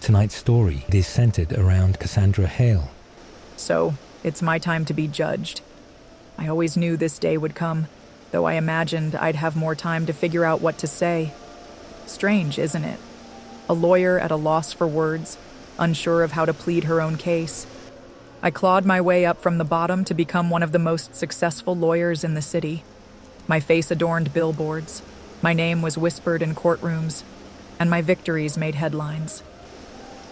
Tonight's story is centered around Cassandra Hale. So, it's my time to be judged. I always knew this day would come, though I imagined I'd have more time to figure out what to say. Strange, isn't it? A lawyer at a loss for words, unsure of how to plead her own case. I clawed my way up from the bottom to become one of the most successful lawyers in the city. My face adorned billboards, my name was whispered in courtrooms, and my victories made headlines.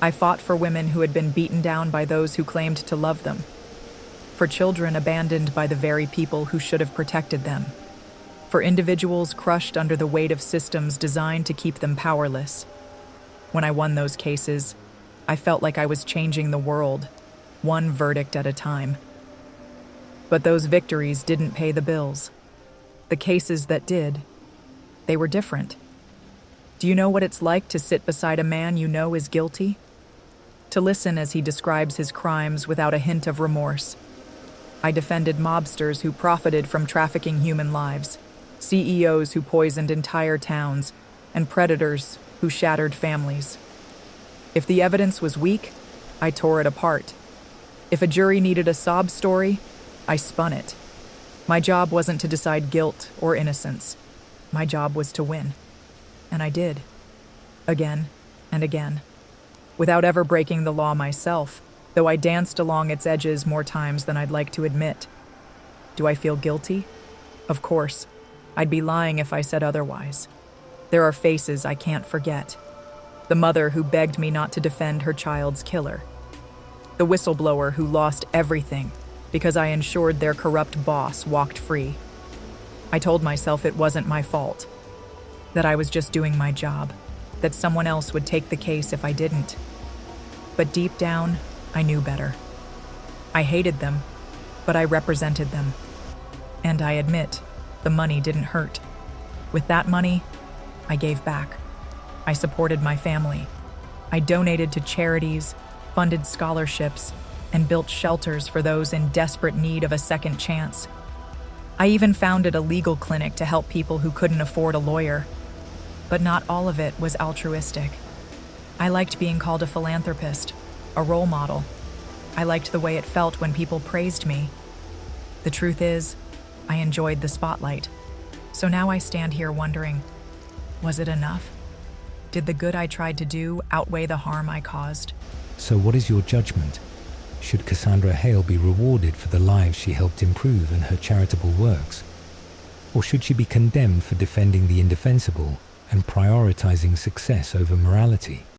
I fought for women who had been beaten down by those who claimed to love them, for children abandoned by the very people who should have protected them, for individuals crushed under the weight of systems designed to keep them powerless. When I won those cases, I felt like I was changing the world, one verdict at a time. But those victories didn't pay the bills. The cases that did, they were different. Do you know what it's like to sit beside a man you know is guilty? To listen as he describes his crimes without a hint of remorse. I defended mobsters who profited from trafficking human lives, CEOs who poisoned entire towns, and predators who shattered families. If the evidence was weak, I tore it apart. If a jury needed a sob story, I spun it. My job wasn't to decide guilt or innocence. My job was to win. And I did. Again and again. Without ever breaking the law myself, though I danced along its edges more times than I'd like to admit. Do I feel guilty? Of course. I'd be lying if I said otherwise. There are faces I can't forget. The mother who begged me not to defend her child's killer. The whistleblower who lost everything because I ensured their corrupt boss walked free. I told myself it wasn't my fault, that I was just doing my job, that someone else would take the case if I didn't. But deep down, I knew better. I hated them, but I represented them. And I admit, the money didn't hurt. With that money, I gave back. I supported my family. I donated to charities, funded scholarships, and built shelters for those in desperate need of a second chance. I even founded a legal clinic to help people who couldn't afford a lawyer. But not all of it was altruistic. I liked being called a philanthropist, a role model. I liked the way it felt when people praised me. The truth is, I enjoyed the spotlight. So now I stand here wondering, was it enough? Did the good I tried to do outweigh the harm I caused? So what is your judgment? Should Cassandra Hale be rewarded for the lives she helped improve in her charitable works? Or should she be condemned for defending the indefensible and prioritizing success over morality?